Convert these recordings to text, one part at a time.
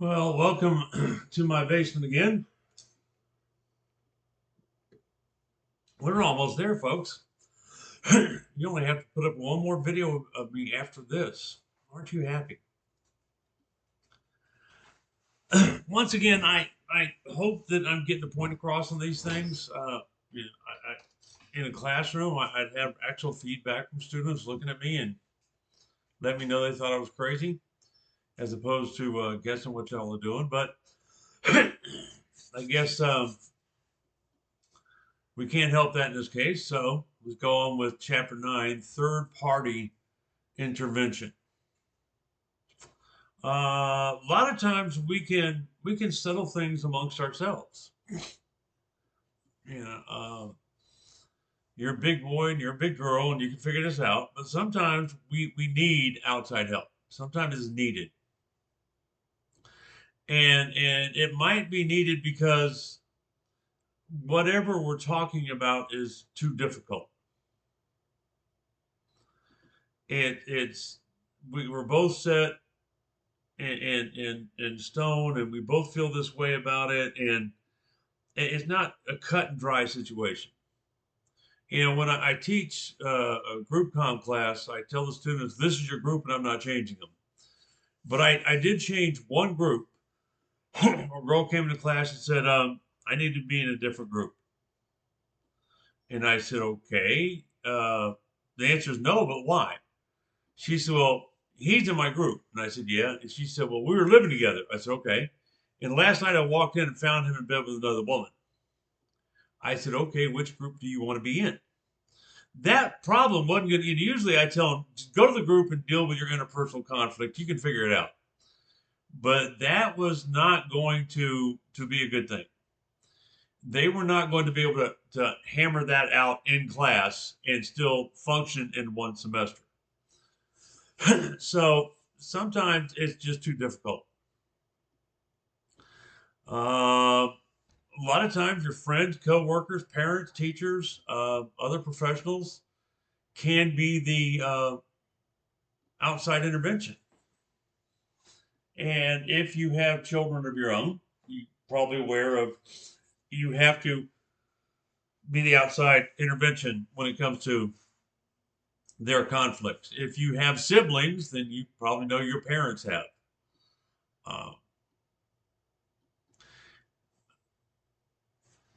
Well, welcome to my basement again. We're almost there, folks. You only have to put up one more video of me after this. Aren't you happy? Once again, I hope that I'm getting the point across on these things. You know, in a classroom, I'd have actual feedback from students looking at me and let me know they thought I was crazy, as opposed to guessing what y'all are doing. But I guess we can't help that in this case, so let's go on with chapter 9, third party intervention. A lot of times we can settle things amongst ourselves. You know, you're a big boy and you're a big girl and you can figure this out, but sometimes we need outside help. Sometimes it's needed. And it might be needed because whatever we're talking about is too difficult. It's we were both set in stone, and we both feel this way about it, and it's not a cut and dry situation. You know, when I teach a group comm class, I tell the students, "This is your group, and I'm not changing them." But I did change one group. A girl came into class and said, "I need to be in a different group," and I said, "Okay." The answer is no, but why? She said, "Well, he's in my group." And I said, "Yeah." And she said, "Well, we were living together." I said, "Okay." And last night I walked in and found him in bed with another woman. I said, "Okay, which group do you want to be in?" That problem wasn't going to, usually I tell them, just go to the group and deal with your interpersonal conflict. You can figure it out. But that was not going to be a good thing. They were not going to be able to hammer that out in class and still function in one semester. So sometimes it's just too difficult. A lot of times, your friends, coworkers, parents, teachers, other professionals can be the outside intervention. And if you have children of your own, you're probably aware of you have to be the outside intervention when it comes to their conflicts. If you have siblings, then you probably know your parents have. Uh,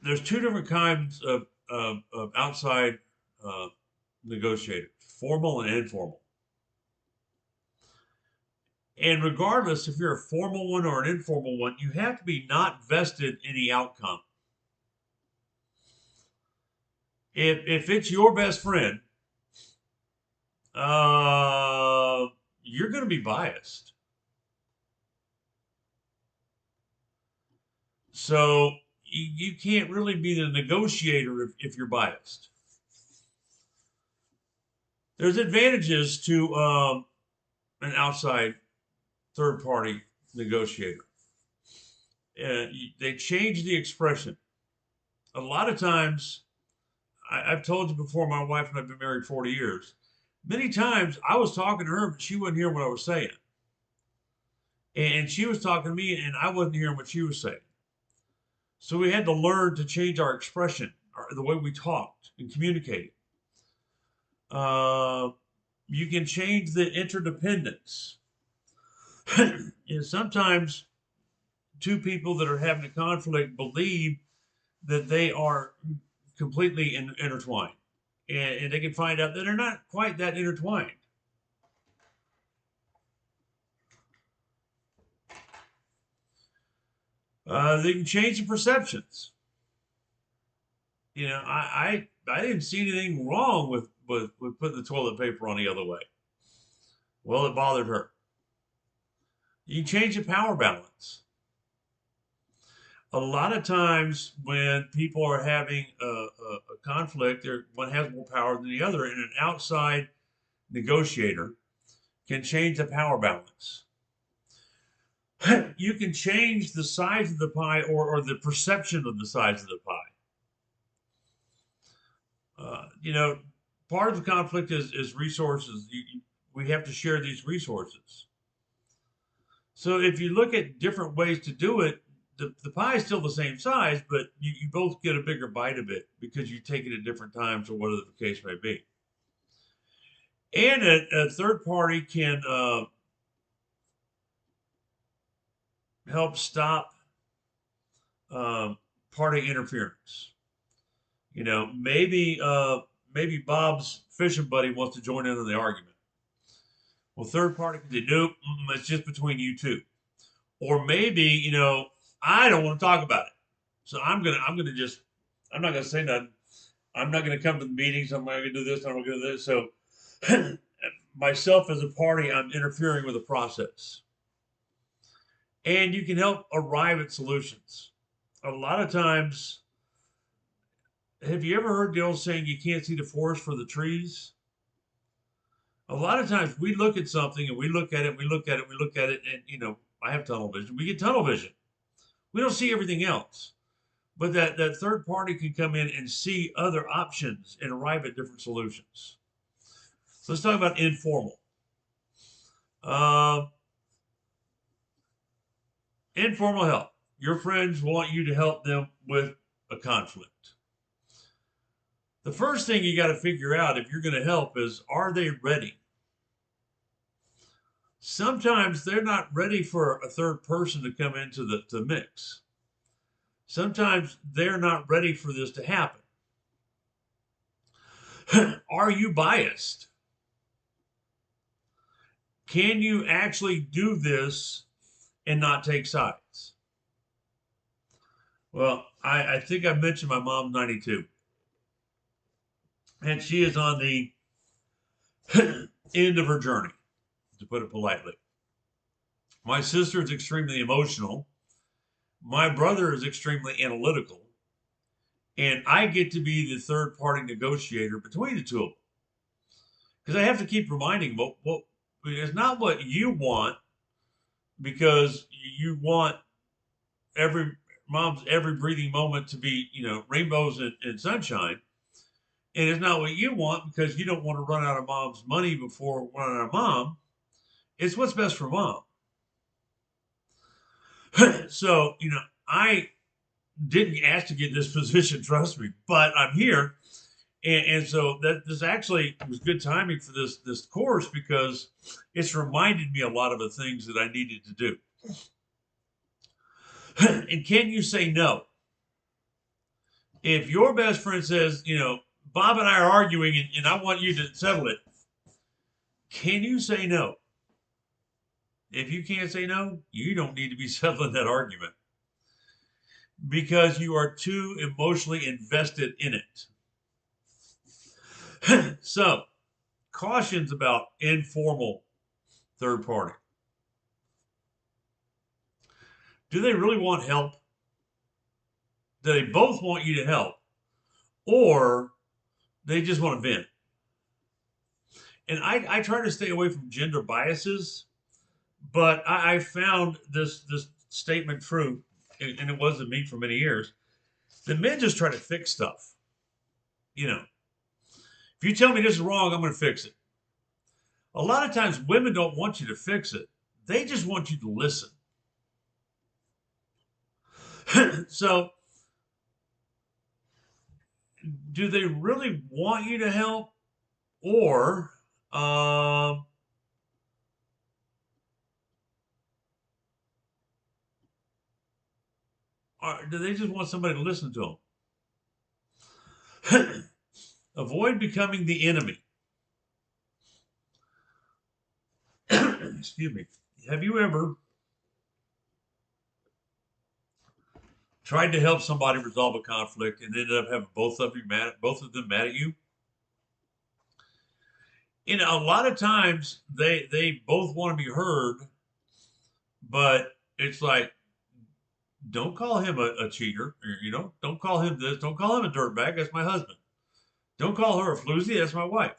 there's two different kinds of outside uh, negotiators, formal and informal. And regardless if you're a formal one or an informal one, you have to be not vested in the outcome. If it's your best friend, uh, you're going to be biased. So you can't really be the negotiator if you're biased. There's advantages to an outside third party negotiator. They change the expression. A lot of times, I've told you before, my wife and I've been married 40 years. Many times I was talking to her, but she wouldn't hear what I was saying. And she was talking to me, and I wasn't hearing what she was saying. So we had to learn to change our expression, the way we talked and communicated. Uh, you can change the interdependence. Sometimes two people that are having a conflict believe that they are completely intertwined, and they can find out that they're not quite that intertwined. They can change the perceptions. You know, I didn't see anything wrong with putting the toilet paper on the other way. Well, it bothered her. You can change the power balance. A lot of times when people are having a conflict, one has more power than the other, and an outside negotiator can change the power balance. You can change the size of the pie, or the perception of the size of the pie. You know, part of the conflict is resources. We have to share these resources. So if you look at different ways to do it, the pie is still the same size, but you both get a bigger bite of it because you take it at different times or whatever the case may be. And a third party can help stop party interference. Maybe Bob's fishing buddy wants to join in on the argument. Well, third party can say, nope, it's just between you two. Or maybe, I don't want to talk about it. So I'm not gonna say nothing. I'm not gonna come to the meetings. I'm not gonna do this. I'm not gonna do this. So myself as a party, I'm interfering with the process. And you can help arrive at solutions. A lot of times, have you ever heard the old saying, you can't see the forest for the trees? A lot of times we look at something and we look at it, we look at it, we look at it, and I have tunnel vision. We get tunnel vision. We don't see everything else. But that third party can come in and see other options and arrive at different solutions. So let's talk about informal. Informal help. Your friends want you to help them with a conflict. The first thing you got to figure out if you're going to help is, are they ready? Sometimes they're not ready for a third person to come into the mix. Sometimes they're not ready for this to happen. Are you biased? Can you actually do this and not take sides? Well, I think I mentioned my mom's 92. And she is on the end of her journey, to put it politely. My sister is extremely emotional. My brother is extremely analytical. And I get to be the third party negotiator between the two of them. Because I have to keep reminding them, well, it's not what you want, because you want mom's every breathing moment to be, rainbows and sunshine. And it's not what you want because you don't want to run out of mom's money before running out of mom. It's what's best for mom. So, I didn't ask to get this position, trust me, but I'm here. And so this actually was good timing for this course, because it's reminded me a lot of the things that I needed to do. And can you say no? If your best friend says, Bob and I are arguing and I want you to settle it, can you say no? If you can't say no, you don't need to be settling that argument, because you are too emotionally invested in it. So, cautions about informal third party. Do they really want help? Do they both want you to help? Or they just want to vent? And I try to stay away from gender biases, but I found this statement true, and it wasn't me for many years. The men just try to fix stuff. If you tell me this is wrong, I'm going to fix it. A lot of times women don't want you to fix it. They just want you to listen. So, do they really want you to help? Or do they just want somebody to listen to them? Avoid becoming the enemy. Excuse me. Have you ever tried to help somebody resolve a conflict and ended up having both of them mad at you? A lot of times they both want to be heard, but it's like, don't call him a cheater. Don't call him this. Don't call him a dirtbag. That's my husband. Don't call her a floozy. That's my wife.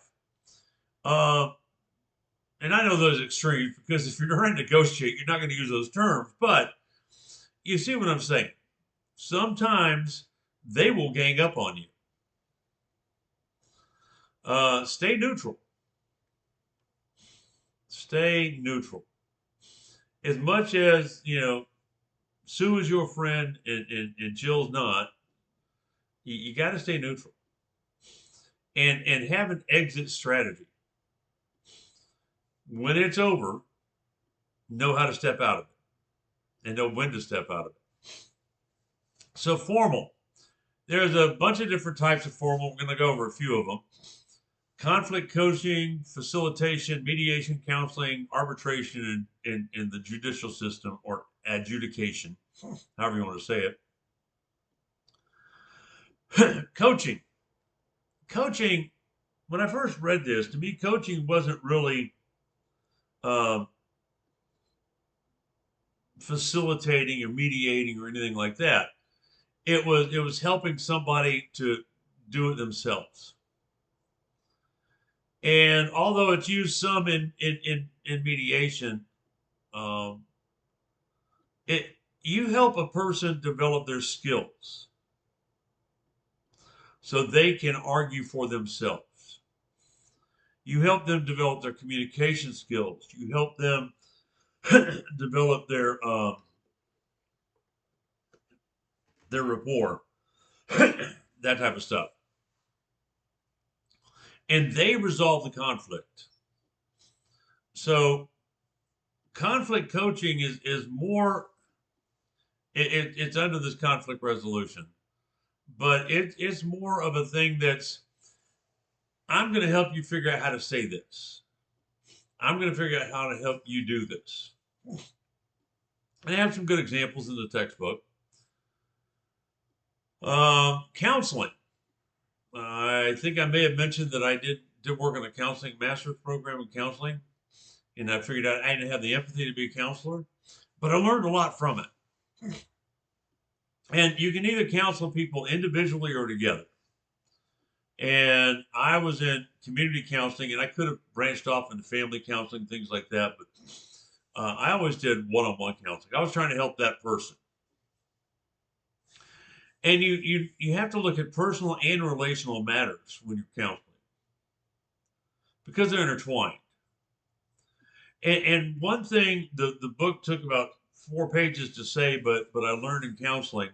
And I know those extremes, because if you're trying to negotiate, you're not going to use those terms. But you see what I'm saying? Sometimes they will gang up on you. Stay neutral. Stay neutral. as much as, Sue is your friend and Jill's not, you got to stay neutral and have an exit strategy. When it's over, know how to step out of it and know when to step out of it. So formal. There's a bunch of different types of formal. We're going to go over a few of them. Conflict coaching, facilitation, mediation, counseling, arbitration, in the judicial system, or adjudication, however you want to say it. Coaching. Coaching, when I first read this, to me, coaching wasn't really uh, facilitating or mediating or anything like that. It was helping somebody to do it themselves. And although it's used some in mediation, um, it you help a person develop their skills so they can argue for themselves. You help them develop their communication skills. You help them develop their rapport, that type of stuff, and they resolve the conflict. So conflict coaching is more. It's under this conflict resolution, but it's more of a thing that's, I'm going to help you figure out how to say this. I'm going to figure out how to help you do this. I have some good examples in the textbook. Counseling. I think I may have mentioned that I did work on a counseling master's program in counseling, and I figured out I didn't have the empathy to be a counselor, but I learned a lot from it. And you can either counsel people individually or together. And I was in community counseling, and I could have branched off into family counseling, things like that, but I always did one-on-one counseling. I was trying to help that person. And you have to look at personal and relational matters when you're counseling because they're intertwined. And one thing the book took about 4 pages to say, but I learned in counseling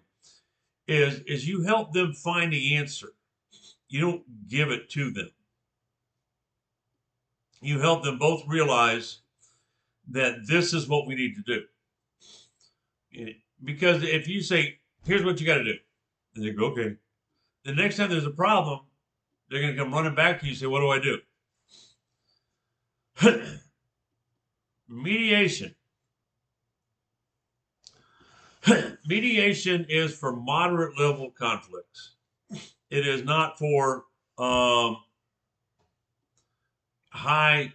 is you help them find the answer. You don't give it to them. You help them both realize that this is what we need to do. Because if you say, here's what you got to do, and they go, okay. The next time there's a problem, they're going to come running back to you and say, what do I do? Mediation. Mediation is for moderate level conflicts. It is not for high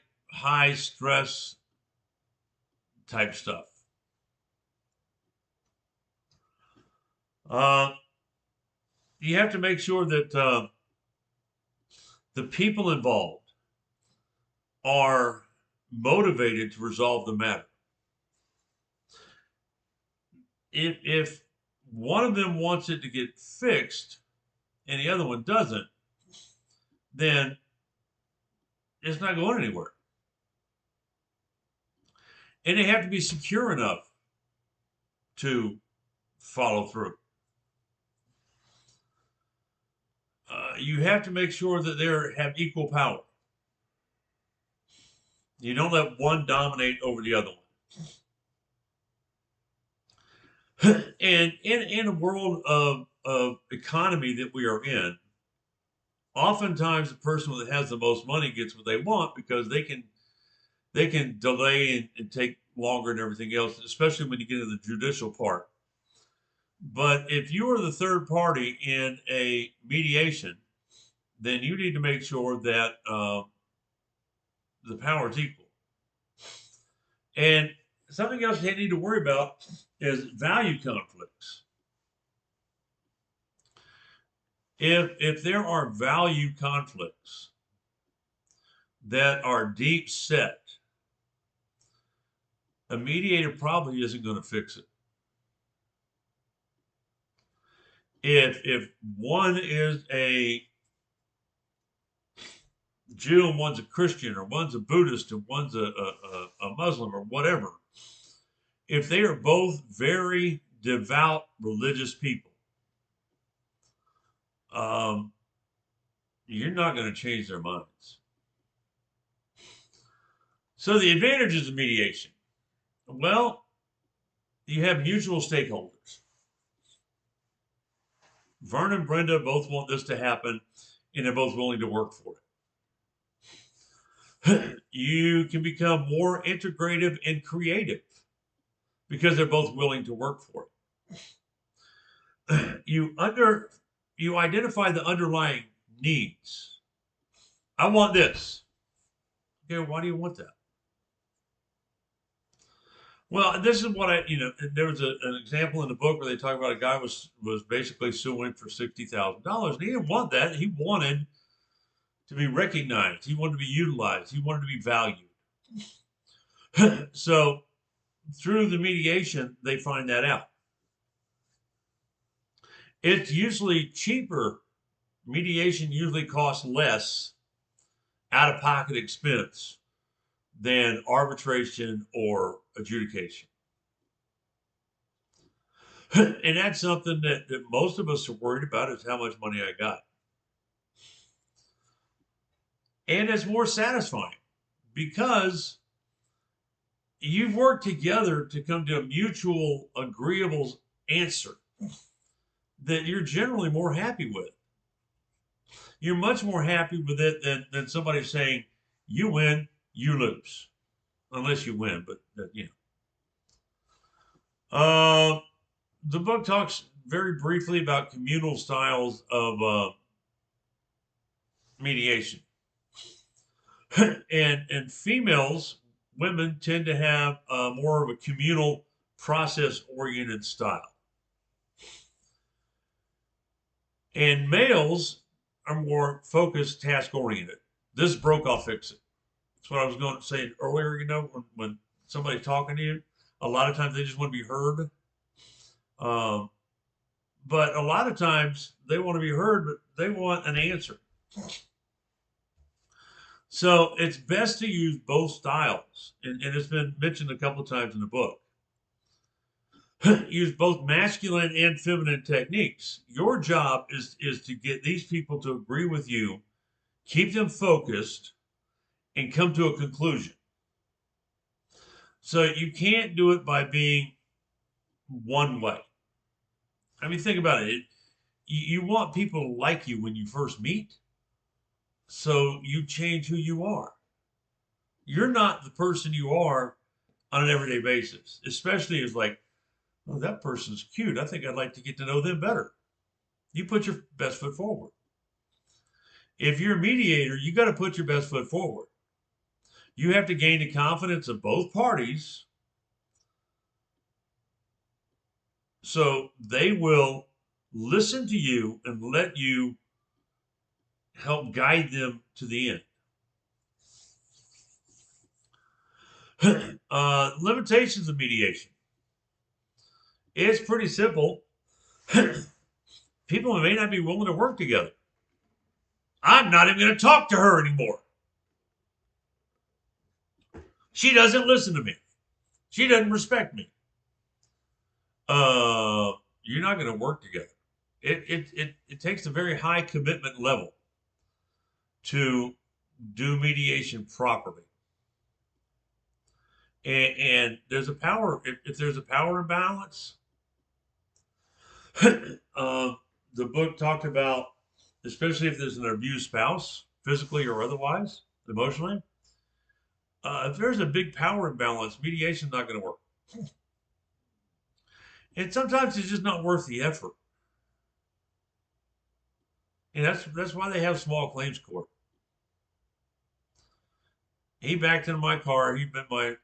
stress type stuff. You have to make sure that the people involved are motivated to resolve the matter. If one of them wants it to get fixed and the other one doesn't, then it's not going anywhere. And they have to be secure enough to follow through. You have to make sure that they have equal power. You don't let one dominate over the other one. And in a world of economy that we are in, oftentimes the person that has the most money gets what they want because they can delay and take longer and everything else, especially when you get into the judicial part. But if you are the third party in a mediation, then you need to make sure that the power is equal. And something else they need to worry about is value conflicts. If there are value conflicts that are deep set, a mediator probably isn't going to fix it. If one is a Jew and one's a Christian, or one's a Buddhist and one's a Muslim or whatever, if they are both very devout religious people, um, you're not going to change their minds. So the advantages of mediation. Well, you have mutual stakeholders. Vern and Brenda both want this to happen, and they're both willing to work for it. You can become more integrative and creative because they're both willing to work for it. You identify the underlying needs. I want this. Okay, why do you want that? Well, this is what there was an example in the book where they talk about a guy was basically suing for $60,000. And he didn't want that. He wanted to be recognized. He wanted to be utilized. He wanted to be valued. So through the mediation, they find that out. It's usually cheaper. Mediation usually costs less out-of-pocket expense than arbitration or adjudication. And that's something that most of us are worried about, is how much money I got. And it's more satisfying because you've worked together to come to a mutual agreeable answer that you're generally more happy with. You're much more happy with it than somebody saying, you win, you lose. Unless you win, but the book talks very briefly about communal styles of mediation. and women tend to have more of a communal, process-oriented style. And males are more focused, task-oriented. This broke, I'll fix it. That's what I was going to say earlier. When somebody's talking to you, a lot of times they just want to be heard. But a lot of times they want to be heard, but they want an answer. So it's best to use both styles. And it's been mentioned a couple of times in the book. Use both masculine and feminine techniques. Your job is to get these people to agree with you, keep them focused, and come to a conclusion. So you can't do it by being one way. I mean, think about it. You want people to like you when you first meet, so you change who you are. You're not the person you are on an everyday basis, especially as like, oh, that person's cute. I think I'd like to get to know them better. You put your best foot forward. If you're a mediator, you got to put your best foot forward. You have to gain the confidence of both parties so they will listen to you and let you help guide them to the end. Limitations of mediation. It's pretty simple. People may not be willing to work together. I'm not even going to talk to her anymore. She doesn't listen to me. She doesn't respect me. You're not going to work together. It takes a very high commitment level to do mediation properly. And there's a power, if there's a power imbalance, the book talked about, especially if there's an abused spouse, physically or otherwise, emotionally, if there's a big power imbalance, mediation's not going to work. And sometimes it's just not worth the effort. And that's why they have small claims court. He backed into my car. He bent my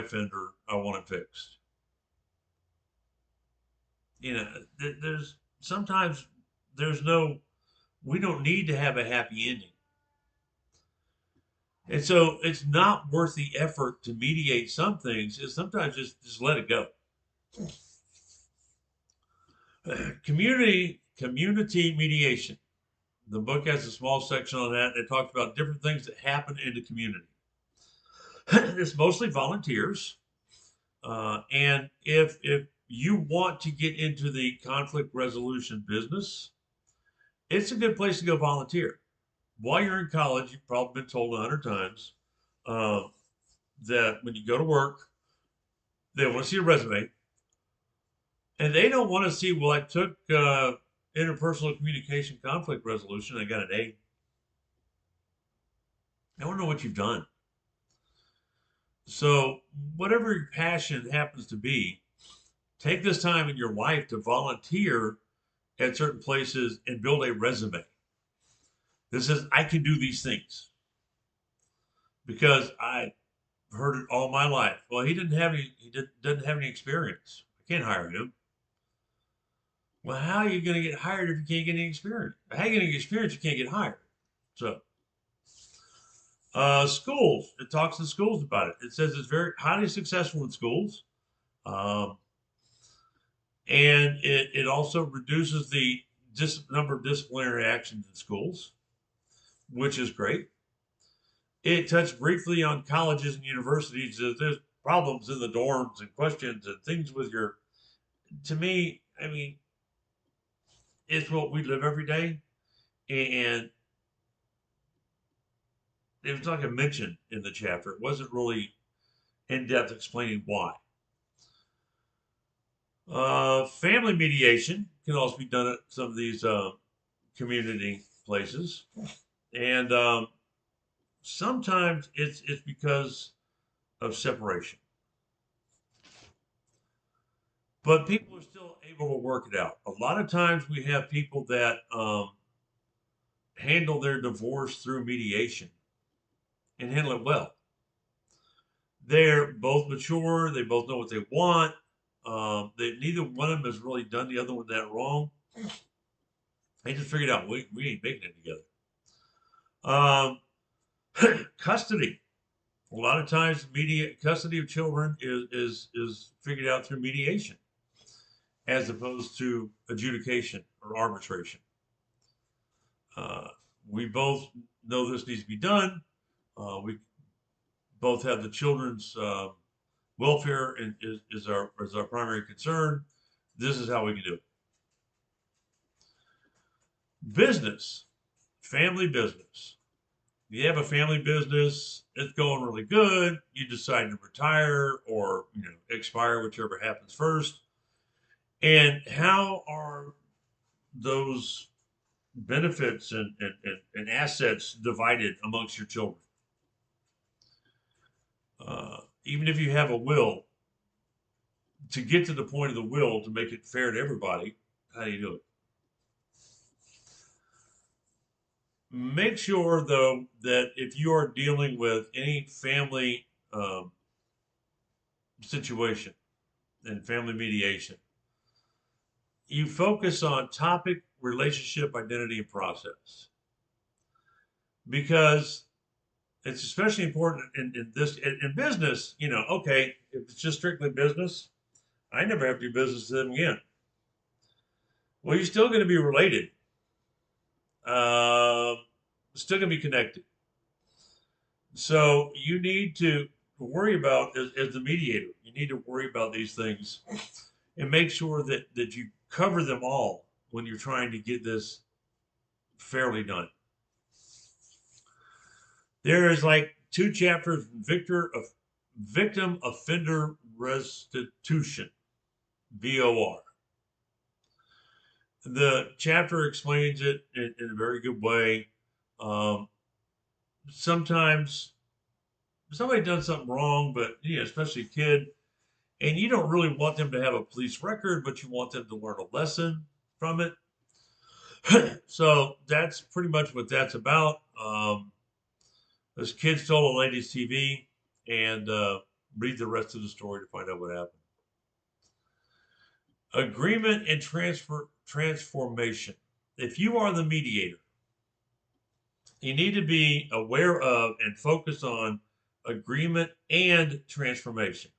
fender. I want it fixed. We don't need to have a happy ending. And so it's not worth the effort to mediate some things. It's sometimes just let it go. Community mediation. The book has a small section on that. It talks about different things that happen in the community. It's mostly volunteers. And if you want to get into the conflict resolution business, it's a good place to go volunteer. While you're in college, you've probably been told 100 times uh, that when you go to work, they want to see a resume, and they don't want to see, well, I took interpersonal communication conflict resolution, I got an A. I want to know what you've done. So, whatever your passion happens to be, take this time in your life to volunteer at certain places and build a resume that says, I can do these things because I heard it all my life. Well, doesn't have any experience. I can't hire him. Well, how are you going to get hired if you can't get any experience? How are you going to get experience if you can't get hired? So, schools. It talks to schools about it. It says it's very highly successful in schools. Um, and it also reduces the number of disciplinary actions in schools, which is great. It touched briefly on colleges and universities. There's problems in the dorms and questions and things with your. To me, I mean, it's what we live every day, and it was like a mention in the chapter. It wasn't really in depth explaining why. Family mediation can also be done at some of these community places, and sometimes it's because of separation, but people are still able to work it out. A lot of times we have people that handle their divorce through mediation and handle it well. They're both mature. They both know what they want. Neither one of them has really done the other one that wrong. They just figured out we ain't making it together. Um, custody. A lot of times, custody of children is figured out through mediation, as opposed to adjudication or arbitration. Uh, we both know this needs to be done. We both have the children's welfare is our primary concern. This is how we can do it. Business, family business. You have a family business, it's going really good. You decide to retire or expire, whichever happens first. And how are those benefits and assets divided amongst your children? Even if you have a will, to get to the point of the will to make it fair to everybody, how do you do it? Make sure, though, that if you are dealing with any family situation and family mediation, you focus on topic, relationship, identity, and process. Because it's especially important in this in business. Okay, if it's just strictly business, I never have to do business with them again. Well, you're still going to be related, still going to be connected. So you need to worry about, as the mediator, you need to worry about these things and make sure that you cover them all when you're trying to get this fairly done. There is like 2 chapters, victim offender restitution, VOR. The chapter explains it in a very good way. Sometimes somebody done something wrong, but especially a kid, and you don't really want them to have a police record, but you want them to learn a lesson from it. So that's pretty much what that's about. This kid stole a lady's TV, and read the rest of the story to find out what happened. Agreement and transformation. If you are the mediator, you need to be aware of and focus on agreement and transformation.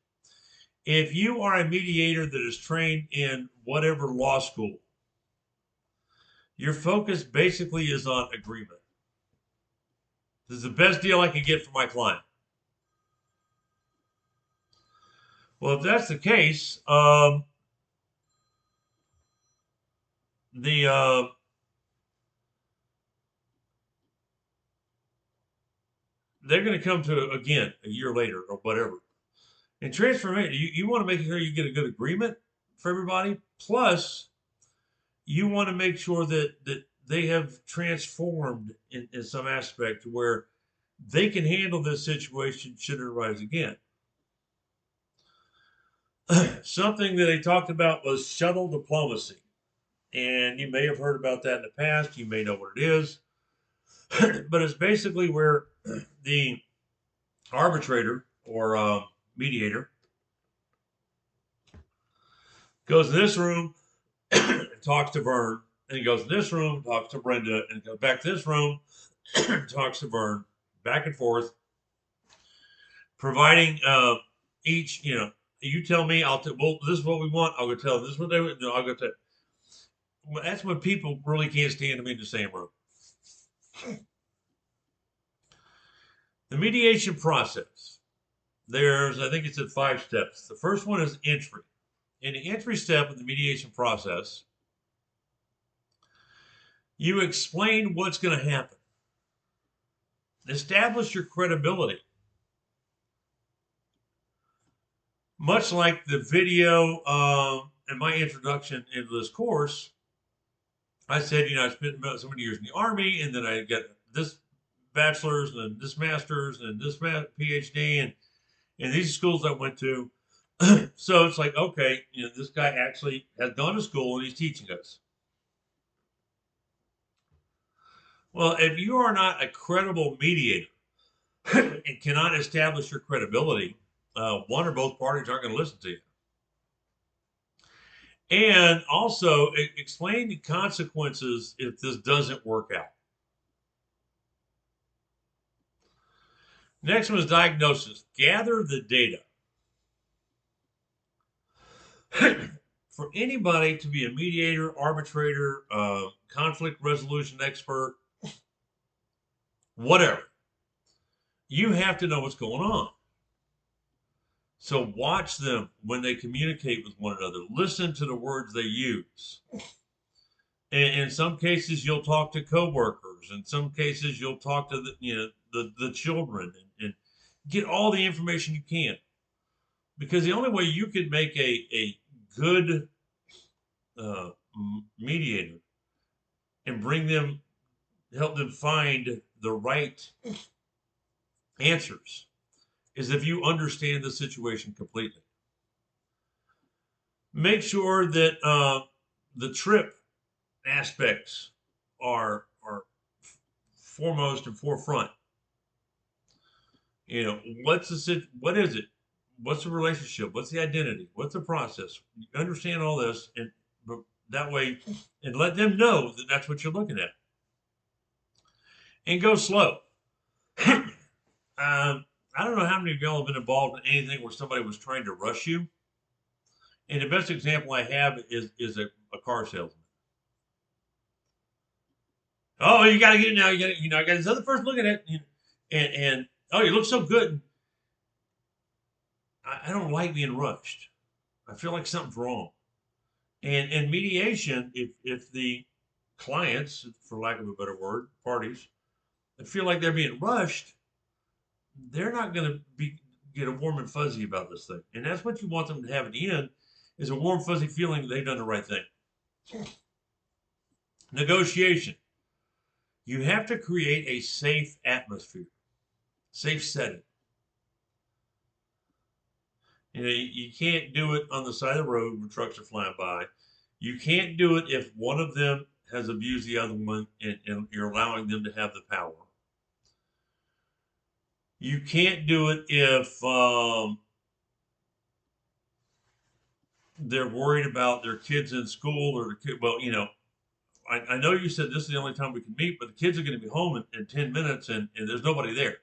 If you are a mediator that is trained in whatever law school, your focus basically is on agreement. This is the best deal I can get for my client. Well, if that's the case, the they're going to come to again a year later or whatever. And transformation, you want to make sure you get a good agreement for everybody. Plus, you want to make sure that they have transformed in some aspect where they can handle this situation should it arise again. Something that they talked about was shuttle diplomacy. And you may have heard about that in the past. You may know what it is. But it's basically where the arbitrator or mediator goes in this room and talks to Vern, and he goes in this room, talks to Brenda, and goes back to this room, talks to Vern, back and forth, providing each, you tell me, well, this is what we want. I'll go tell them. This is what they would do. I'll go tell. Well, that's when people really can't stand them in the same room. The mediation process. I think it's in 5 steps. The first one is entry. In the entry step of the mediation process, you explain what's going to happen. Establish your credibility. Much like the video in my introduction into this course, I said, I spent so many years in the Army, and then I got this bachelor's and this master's and this PhD, and these schools I went to. So it's like, okay, this guy actually has gone to school and he's teaching us. Well, if you are not a credible mediator and cannot establish your credibility, one or both parties aren't going to listen to you. And also explain the consequences if this doesn't work out. Next one is diagnosis. Gather the data. For anybody to be a mediator, arbitrator, conflict resolution expert, whatever, you have to know what's going on. So watch them when they communicate with one another. Listen to the words they use. And in some cases, you'll talk to coworkers. In some cases, you'll talk to the children and get all the information you can. Because the only way you can make a good mediator and help them find the right answers is if you understand the situation completely. Make sure that the trip aspects are foremost and forefront. What is it? What's the relationship? What's the identity? What's the process? You understand all this, and that way, and let them know that that's what you're looking at. And go slow. I don't know how many of y'all have been involved in anything where somebody was trying to rush you. And the best example I have is a car salesman. Oh, you got to get it now. I got this other person looking at it, and oh, you look so good. I don't like being rushed. I feel like something's wrong. And mediation, if the clients, for lack of a better word, parties, feel like they're being rushed, they're not going to get a warm and fuzzy about this thing. And that's what you want them to have at the end, is a warm, fuzzy feeling that they've done the right thing. Negotiation. You have to create a safe atmosphere, safe setting. You can't do it on the side of the road when trucks are flying by. You can't do it if one of them has abused the other one and you're allowing them to have the power. You can't do it if they're worried about their kids in school or the kid. Well, I know you said this is the only time we can meet, but the kids are going to be home in 10 minutes and there's nobody there.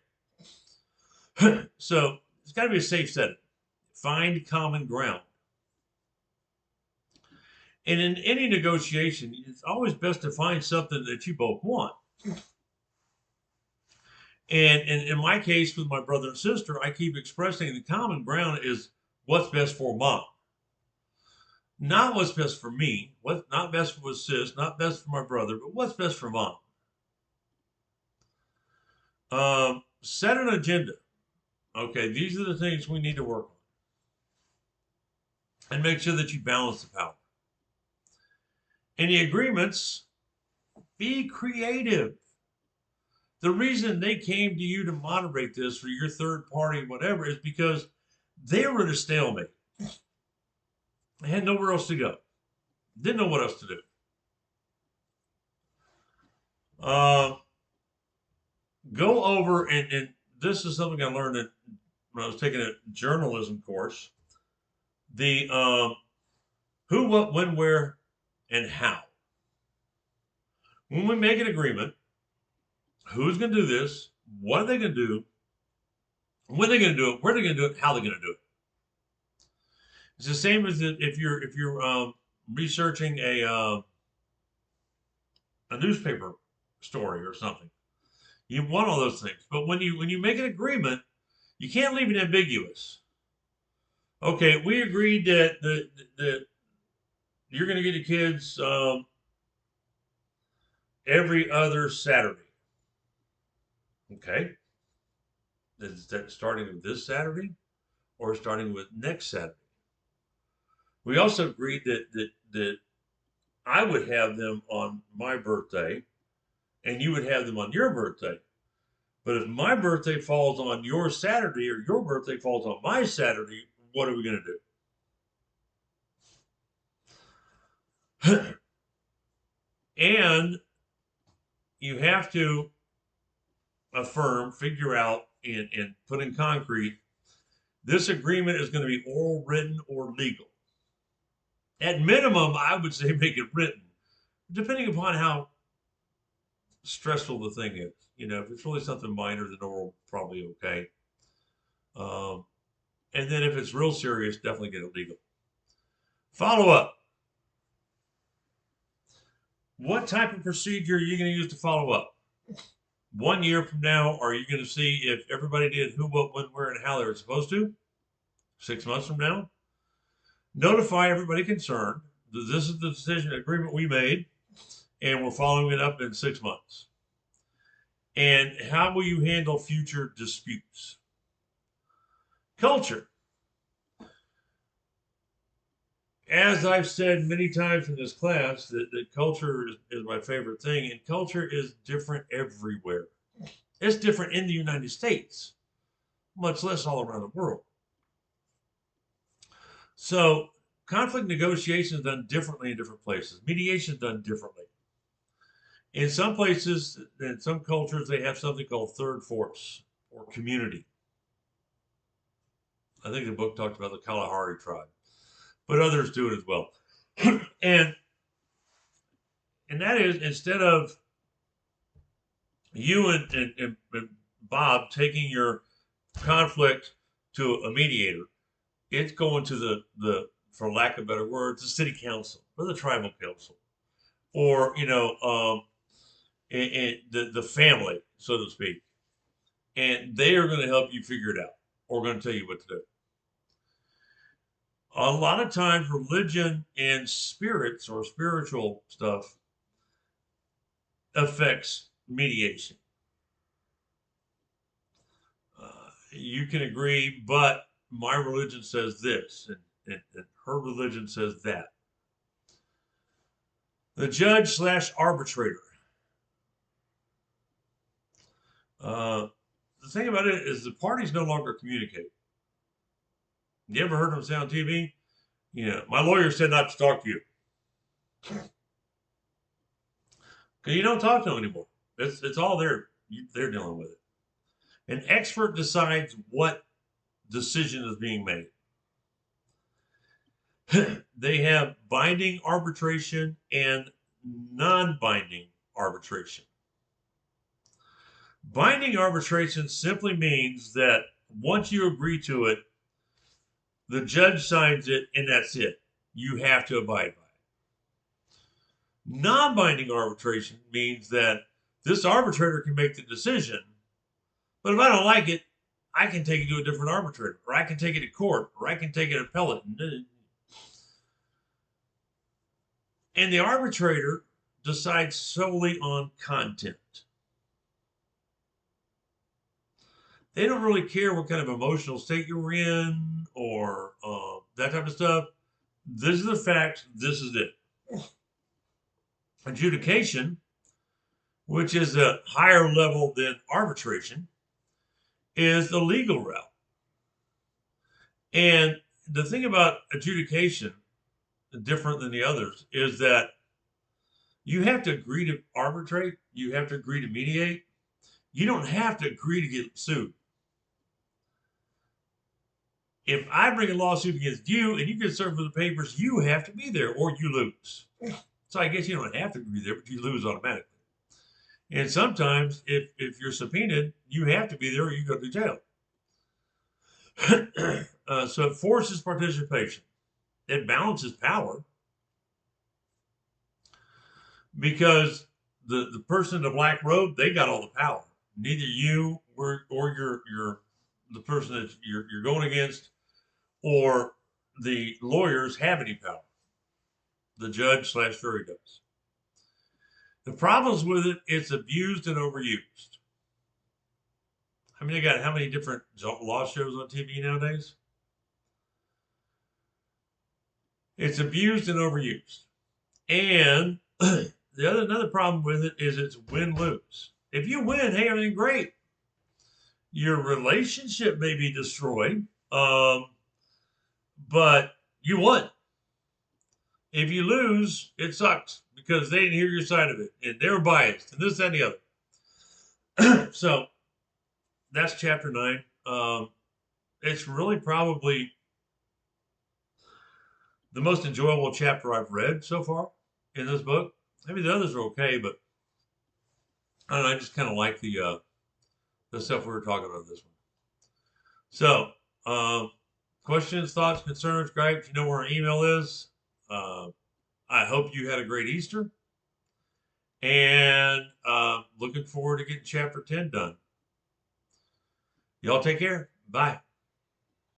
So it's got to be a safe setting. Find common ground. And in any negotiation, it's always best to find something that you both want. And in my case with my brother and sister, I keep expressing the common ground is what's best for mom. Not what's best for me, what's not best for sis, not best for my brother, but what's best for mom. Set an agenda. Okay, these are the things we need to work on. And make sure that you balance the power. Any agreements, be creative. The reason they came to you to moderate this for your third party, whatever, is because they were at a stalemate. They had nowhere else to go. Didn't know what else to do. Go over, and this is something I learned when I was taking a journalism course. The who, what, when, where, and how. When we make an agreement, who's going to do this? What are they going to do? When they're going to do it? Where they're going to do it? How they're going to do it? It's the same as if you're researching a newspaper story or something. You want all those things, but when you make an agreement, you can't leave it ambiguous. Okay, we agreed that you're going to get the kids every other Saturday. Okay, is that starting with this Saturday, or starting with next Saturday? We also agreed that I would have them on my birthday, and you would have them on your birthday. But if my birthday falls on your Saturday or your birthday falls on my Saturday, what are we going to do? And you have to affirm, figure out, and put in concrete, this agreement is going to be oral, written, or legal. At minimum, I would say make it written, depending upon how stressful the thing is. You know, if it's really something minor, then oral probably okay. And then if it's real serious, definitely get it legal. Follow up. What type of procedure are you going to use to follow up? 1 year from now, are you going to see if everybody did who, what, when, where, and how they were supposed to? 6 months from now? Notify everybody concerned that this is the decision agreement we made, and we're following it up in 6 months. And how will you handle future disputes? Culture. As I've said many times in this class, that culture is my favorite thing, and culture is different everywhere. It's different in the United States, much less all around the world. So conflict negotiation is done differently in different places. Mediation is done differently. In some places, in some cultures, they have something called third force or community. I think the book talked about the Kalahari tribe, but others do it as well. and that is, instead of you and Bob taking your conflict to a mediator, it's going to the for lack of better words, the city council or the tribal council, or the family, so to speak, and they are going to help you figure it out, or going to tell you what to do. A lot of times, religion and spirits or spiritual stuff affects mediation. You can agree, but my religion says this, and her religion says that. The judge / arbitrator. The thing about it is the parties no longer communicate. You ever heard them say on TV? You know, my lawyer said not to talk to you. Because you don't talk to them anymore. It's all they're dealing with it. An expert decides what decision is being made. They have binding arbitration and non-binding arbitration. Binding arbitration simply means that once you agree to it, the judge signs it, and that's it. You have to abide by it. Non-binding arbitration means that this arbitrator can make the decision, but if I don't like it, I can take it to a different arbitrator, or I can take it to court, or I can take it to appellate. And the arbitrator decides solely on content. They don't really care what kind of emotional state you're in or that type of stuff. This is the fact. This is it. Adjudication, which is a higher level than arbitration, is the legal route. And the thing about adjudication, different than the others, is that you have to agree to arbitrate. You have to agree to mediate. You don't have to agree to get sued. If I bring a lawsuit against you and you get served with the papers, you have to be there or you lose. So I guess you don't have to be there, but you lose automatically. And sometimes if you're subpoenaed, you have to be there or you go to jail. So it forces participation. It balances power because the person in the black robe, they got all the power. Neither you or your the person that you're going against or the lawyers have any power. The judge / jury does. The problems with it, it's abused and overused. I mean, they got how many different law shows on TV nowadays? It's abused and overused. And another problem with it is it's win-lose. If you win, hey, everything great. Your relationship may be destroyed, but you won. If you lose, it sucks because they didn't hear your side of it and they're biased and this, that, and the other. So that's chapter 9. It's really probably the most enjoyable chapter I've read so far in this book. Maybe the others are okay, but I don't know. I just kind of like the stuff we were talking about in this one. So, questions, thoughts, concerns, gripes, you know where our email is. I hope you had a great Easter. And looking forward to getting chapter 10 done. Y'all take care. Bye.